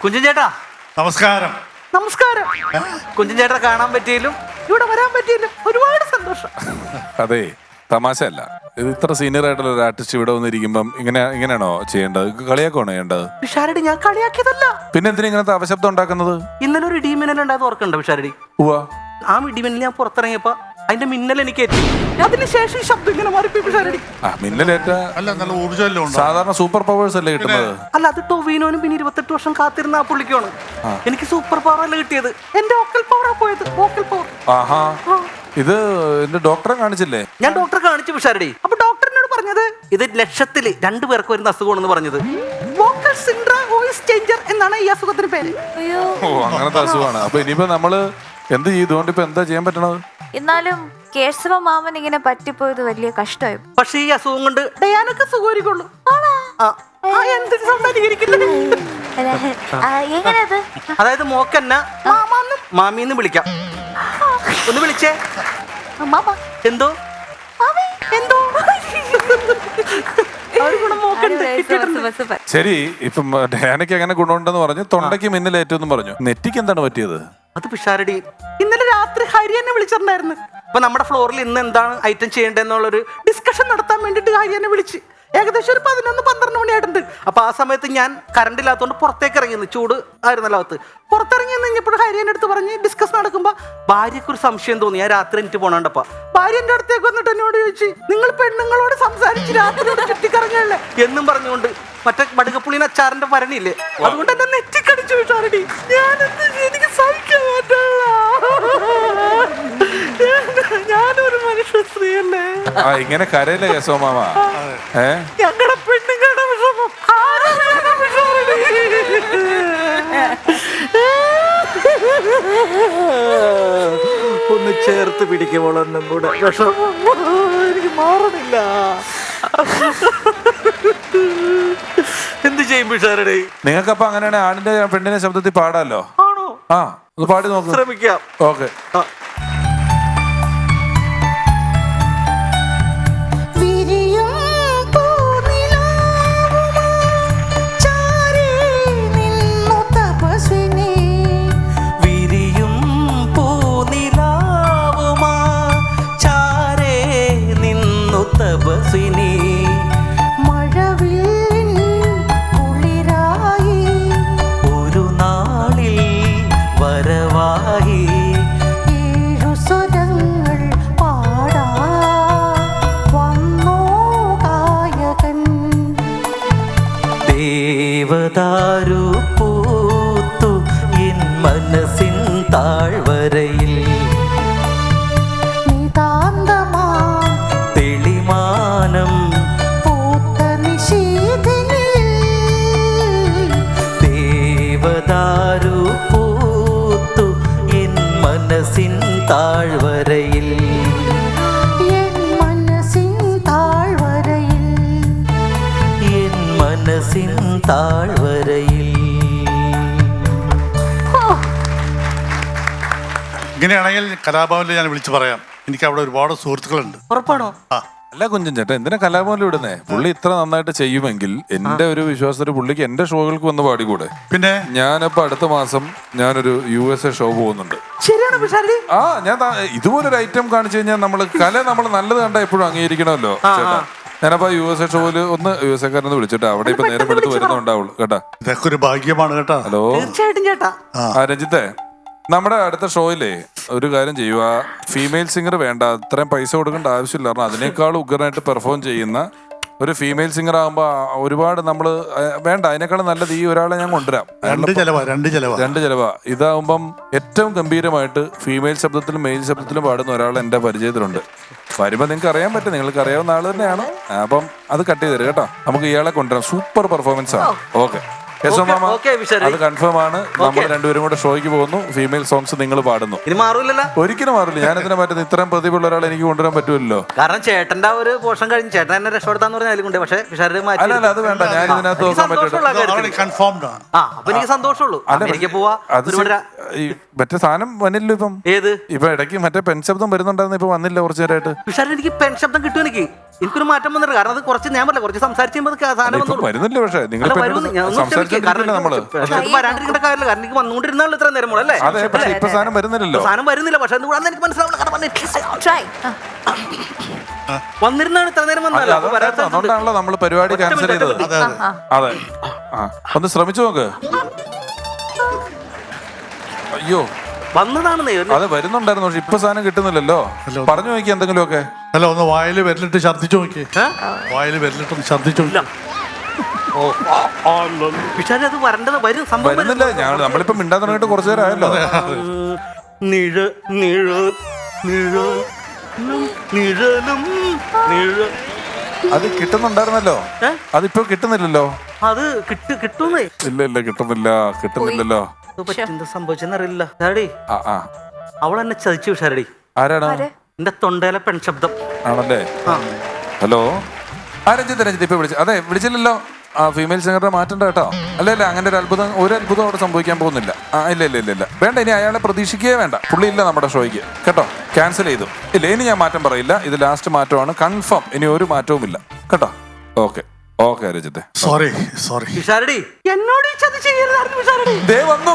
കുഞ്ചൻ ചേട്ടാ നമസ്കാരം. നമസ്കാരം. കുഞ്ചൻ ചേട്ടാ കാണാൻ പറ്റിയാലും ഇവിടെ വരാൻ പറ്റിയാലും ഒരുപാട് സന്തോഷം. അതെ, തമാശയല്ല. ഇത് ഇത്ര സീനിയർ ആയിട്ടുള്ള ഒരു ആർട്ടിസ്റ്റ് ഇവിടെ വന്നിരിക്കുമ്പം ഇങ്ങനെയാണോ ചെയ്യേണ്ടത്? കളിയാക്കണോ ചെയ്യേണ്ടത്? പിഷാരടി, ഞാൻ കളിയാക്കിയതല്ല. പിന്നെ എന്തിനാ ഇങ്ങനത്തെ അവശബ്ദം ഉണ്ടാക്കുന്നത്? ഇന്നലെ ഒരു ഇടിമിന്നൽ ഉണ്ടായത് ഓർക്കണ്ടോ പിഷാരടി? ഉവ്വ. ആ ഇടിമിന്നൽ ഞാൻ പുറത്തിറങ്ങിയപ്പോ അതിന്റെ മിന്നൽ എനിക്ക് എത്തി. അതിനുശേഷം ഈ ശബ്ദം ഇങ്ങനെ മാറിപ്പോയി പിഷാരടി. മിന്നലേറ്റ അല്ല, നല്ല ഊർജ്ജമല്ലോ ഉണ്ട്. സാധാരണ സൂപ്പർ പവേഴ്സ് അല്ലേ കിട്ടുന്നത്? അല്ല, അത് ടൊവീനോനും പിന്നെ 28 വർഷം കാത്തിരുന്ന ആ പുള്ളിക്കാണ്. എനിക്ക് സൂപ്പർ പവർ അല്ല കിട്ടിയത്, എന്റെ വോക്കൽ പവറാ പോയത്. Vocal power. ആഹാ, ഇത് എന്റെ ഡോക്ടറെ കാണിച്ചില്ലേ? ഞാൻ ഡോക്ടറെ കാണിച്ചു പിഷാരടി. അപ്പൊ ഡോക്ടറിനോട് പറഞ്ഞത് ഇത് ലക്ഷത്തില് 2 പേർക്ക് വരുന്ന അസുഖമാണെന്ന് പറഞ്ഞത്. വോക്കൽ സിൻഡ്രോം വോയിസ് ചേഞ്ചർ എന്നാണ് ഈ അസുഖത്തിന് പേര്. ഓ, അങ്ങനത്തെ അസുഖമാണ്. അപ്പൊ ഇനിയിപ്പോ നമ്മള് എന്ത് ചെയ്തുകൊണ്ട് ഇപ്പൊ എന്താ ചെയ്യാൻ പറ്റണത്? എന്നാലും കേശവ മാമൻ ഇങ്ങനെ പറ്റിപ്പോയത് വലിയ കഷ്ടമായി. പക്ഷെ ഈ അസുഖം കൊണ്ട് ഡയാനൊക്കെ സുഖമായിരിക്കുള്ളൂ. എന്തിനു സംസാരിക്കുന്നത്? എങ്ങനെയത്? അതായത് മോക്കെന്നെ മാമാന്നും മാമിന്നും വിളിക്കാം. ഒന്ന് വിളിച്ചേ. എന്തോ എന്തോ ശരി. ഇപ്പം ഡയാനയ്ക്ക് അങ്ങനെ ഗുണമുണ്ടെന്ന് പറഞ്ഞു, തൊണ്ടയ്ക്ക് മിന്നലേറ്റെന്നും പറഞ്ഞു. നെറ്റിക്ക് എന്താണ് പറ്റിയത്? അത് പിഷാരടി, ഇന്നലെ രാത്രി ഹരി എന്നെ വിളിച്ചിട്ടുണ്ടായിരുന്നു. അപ്പൊ നമ്മുടെ ഫ്ലോറിൽ ഇന്ന് എന്താണ് ഐറ്റം ചെയ്യേണ്ടതെന്നുള്ളൊരു ഡിസ്കഷൻ നടത്താൻ വേണ്ടിട്ട് ഹരി എന്നെ വിളിച്ച്. ഏകദേശം ഒരു 11-12 മണിയായിട്ടുണ്ട്. അപ്പൊ ആ സമയത്ത് ഞാൻ കറണ്ട് ഇല്ലാത്തതുകൊണ്ട് പുറത്തേക്ക് ഇറങ്ങിയിരുന്നു. ചൂട് ആയിരുന്നല്ലോ അകത്ത്. പുറത്തിറങ്ങി കഴിഞ്ഞപ്പോൾ ഹരിയൻ്റെ അടുത്ത് പറഞ്ഞ് ഡിസ്കസ് നടക്കുമ്പോൾ ഭാര്യയ്ക്ക് ഒരു സംശയം തോന്നി. ഞാൻ രാത്രി എനിക്ക് പോണണ്ടപ്പോ ഭാര്യ എൻ്റെ അടുത്തേക്ക് വന്നിട്ട് എന്നോട് ചോദിച്ചു, നിങ്ങൾ പെണ്ണുങ്ങളോട് സംസാരിച്ച് രാത്രിയോട് ചുറ്റിക്കറങ്ങല്ലേ എന്നും പറഞ്ഞുകൊണ്ട് മറ്റേ മടുകപ്പുള്ളിന് അച്ചാറിന്റെ ഭരണിയില്ലേ, അതുകൊണ്ട് എന്നെ നെറ്റിക്കടിച്ചു വിട്ടാറടി. എനിക്ക് സഹിക്കാൻ പറ്റില്ല. ഞാനൊരു മനുഷ്യ സ്ത്രീയല്ലേ. ഇങ്ങനെ കരയില്ലേ കേശവ മാമ? ഞങ്ങളുടെ പെണ്ണുങ്ങളുടെ വിഷമം ഒന്ന് ചേർത്ത് പിടിക്കുമ്പോഴൊന്നും കൂടെ വിഷമം എനിക്ക് മാറണില്ല. എന്ത് ചെയ്യും പിഷാരടി? നിങ്ങൾക്കപ്പൊ അങ്ങനെയാണ് ആണിന്റെ പെണ്ണിന്റെ ശബ്ദത്തിൽ പാടാലോ? ആണോ? ഒന്ന് പാടി നോക്ക്. ശ്രമിക്കാം. ഓക്കെ. ദേവദാരു പൂത്തു എൻ മനസ്സിൻ താഴ്വരയിൽ, തെളിമാനം പൂത്ത നിശീഥിനിൽ. ദേവദാരു പൂത്തു എൻ മനസ്സിൻ താഴ്വരയിൽ, മനസ്സിൻ താഴ്വരയിൽ. ഇങ്ങനെയാണെങ്കിൽ കലാഭവനിൽ ഞാൻ വിളിച്ചു പറയാം. എനിക്ക് അവിടെ ഒരുപാട് സുഹൃത്തുക്കളുണ്ട്. ഉറപ്പാണോ? അല്ല കുഞ്ചൻ ചേട്ടാ, എന്തിനാ കലാഭവനിൽ വിടുന്നേ? പുള്ളി ഇത്ര നന്നായിട്ട് ചെയ്യുമെങ്കിൽ എന്റെ ഒരു വിശ്വാസത്തിൽ പുള്ളിക്ക് എന്റെ ഷോകൾക്ക് വന്ന് പാടിക്കൂടെ? പിന്നെ ഞാനിപ്പോ അടുത്ത മാസം ഞാനൊരു USA ഷോ പോകുന്നുണ്ട്. ഞാൻ ഇതുപോലൊരു ഐറ്റം കാണിച്ചു കഴിഞ്ഞാൽ നമ്മൾ നല്ലത് കണ്ടാ എപ്പോഴും അംഗീകരിക്കണമല്ലോ ചേട്ടാ. ഞാനപ്പോ USA ഷോയില് ഒന്ന് USA-കാരനെ വിളിച്ചിട്ട് അവിടെ ഇപ്പൊ നേരം എടുത്ത് വരുന്നുണ്ടാവുള്ളൂ കേട്ടാ. ഇതൊക്കെ ഒരു ഭാഗ്യമാണ് കേട്ടാ. ഹലോ രഞ്ജിത്തെ, നമ്മുടെ അടുത്ത ഷോയിലേ ഒരു കാര്യം ചെയ്യുക, ഫീമെയിൽ സിംഗർ വേണ്ട, അത്രയും പൈസ കൊടുക്കേണ്ട ആവശ്യമില്ല. കാരണം അതിനേക്കാൾ ഉഗ്രനായിട്ട് പെർഫോം ചെയ്യുന്ന ഒരു ഫീമെയിൽ സിംഗർ ആകുമ്പോ ഒരുപാട് നമ്മള് വേണ്ട, അതിനേക്കാളും നല്ലത് ഈ ഒരാളെ ഞാൻ കൊണ്ടുവരാം. രണ്ട് ചെലവാ. ഇതാവുമ്പം ഏറ്റവും ഗംഭീരമായിട്ട് ഫീമെയിൽ ശബ്ദത്തിലും മെയിൽ ശബ്ദത്തിലും പാടുന്ന ഒരാൾ എന്റെ പരിചയത്തിലുണ്ട്. വരുമ്പോ നിങ്ങൾക്ക് അറിയാൻ പറ്റും, നിങ്ങൾക്ക് അറിയാവുന്ന ആള് തന്നെയാണ്. അപ്പം അത് കട്ട് ചെയ്ത് തരും കേട്ടോ. നമുക്ക് ഇയാളെ കൊണ്ടുവരാം. സൂപ്പർ പെർഫോമൻസ് ആണ്. ഓക്കെ അത് കൺഫേം ആണ്. നമ്മൾ രണ്ടുപേരും കൂടെ ഷോയ്ക്ക് പോകുന്നു. ഫീമെയിൽ സോങ്സ് നിങ്ങൾ പാടുന്നു. ഒരിക്കലും മാറില്ല. ഞാൻ ഇതിനെ പറ്റുന്ന ഇത്രയും പ്രതിഭയുള്ള ഒരാളെ എനിക്ക് കൊണ്ടുവരാൻ പറ്റുമല്ലോ. കാരണം ചേട്ടന്റെ ഒരു പോഷൻ കഴിഞ്ഞ് ചേട്ടൻ എന്നെ രക്ഷപ്പെടുത്താന്ന് പറഞ്ഞാൽ, പക്ഷേ അല്ല അത് വേണ്ട. ഞാൻ ഇതിനകത്ത് നോക്കാൻ പറ്റില്ല. എനിക്ക് സന്തോഷമുള്ളൂ. മറ്റേ സാധനം വന്നില്ല ഇപ്പം. ഏത്? ഇപ്പൊ ഇടയ്ക്ക് മറ്റേ പെൻ ശബ്ദം വരുന്നുണ്ടായിരുന്നു, ഇപ്പൊ വന്നില്ല കുറച്ചു നേരമായിട്ട്. എനിക്ക് പെൻ ശബ്ദം കിട്ടും. എനിക്കൊരു മാറ്റം വന്നിട്ട്. കാരണം അത് കുറച്ച് ഞാൻ പറഞ്ഞില്ല, കുറച്ച് സംസാരിച്ച് വരുന്നില്ല. പക്ഷേ നിങ്ങൾ ആലോചിച്ചിട്ടില്ല നമ്മള്. വരാണ്ടിരിക്കേണ്ട കാര്യമില്ല, കാരണം എനിക്ക് വന്നുകൊണ്ടിരുന്നാലും ഇത്ര നേരം അല്ലേ? അതെ, പക്ഷെ ഇപ്പൊ സാധനം വരുന്നില്ലല്ലോ. സാധനം വരുന്നില്ല, പക്ഷെ അതുകൂടാന്ന് എനിക്ക് മനസ്സിലാവില്ല. ട്രൈ. വന്നിരുന്നാണ് ഇത്ര നേരം വന്നല്ലോ. അപ്പൊ വരാത്ത അതുകൊണ്ടാണല്ലോ നമ്മള് പരിപാടി ക്യാൻസൽ ചെയ്തത്. അതെ, ഒന്ന് ശ്രമിച്ചു നോക്ക്. അയ്യോ, വന്നതാണ് അത് വരുന്നുണ്ടായിരുന്നു, പക്ഷെ ഇപ്പൊ സാധനം കിട്ടുന്നില്ലല്ലോ. പറഞ്ഞു നോക്കി എന്തെങ്കിലും ഒക്കെ. അല്ല, ഒന്ന് വായിൽ വിരലിട്ട് ഛർദ്ദിച്ചു നോക്കി. വായിൽ വിരലിട്ടൊന്ന് ഛർദ്ദിച്ചു നോക്കി. പിഷാരി അത് വരേണ്ടത് വരും, സംഭവം വരുന്നില്ല. നമ്മളിപ്പോ മിണ്ടാൻ തുടങ്ങിയിട്ട് കുറച്ചു നേരം ആയല്ലോ. അത് കിട്ടുന്നുണ്ടായിരുന്നല്ലോ, അതിപ്പോ കിട്ടുന്നില്ലല്ലോ. അത് കിട്ടുന്നേ ഇല്ല, കിട്ടുന്നില്ലല്ലോ. എന്താ സംഭവിച്ചെന്നറിയില്ല. ഡാഡി, അവൾ എന്നെ ചതിച്ചു വിഷാരടി. ആരാണ്? എന്റെ തൊണ്ടയിലെ പെൺശബ്ദം ആണല്ലേ? ഹലോ, രഞ്ജിത്ത് ഇപ്പൊ വിളിച്ചു. അതെ, വിളിച്ചില്ലല്ലോ. ഫീമെയിൽ സിംഗറിനെ മാറ്റണ്ട കേട്ടോ. അല്ല, അങ്ങനെ ഒരു അത്ഭുതം അവിടെ സംഭവിക്കാൻ പോകുന്നില്ല. ഇല്ല വേണ്ട, ഇനി അയാളെ പ്രതീക്ഷിക്കുകയേ വേണ്ട. പുള്ളി ഇല്ല നമ്മുടെ ഷോയ്ക്ക് കേട്ടോ. ക്യാൻസൽ ചെയ്തു. ഇല്ല, ഇനി ഞാൻ മാറ്റം പറയില്ല. ഇത് ലാസ്റ്റ് മാറ്റമാണ്, കൺഫേം. ഇനി ഒരു മാറ്റവും ഇല്ല കേട്ടോ. Okay രഞ്ജിത്തെ, sorry. വിഷാരടി, എന്നോട് ഈ ചതി ചെയ്യരുതായിരുന്നു വിഷാരടി. ദേ വന്നു.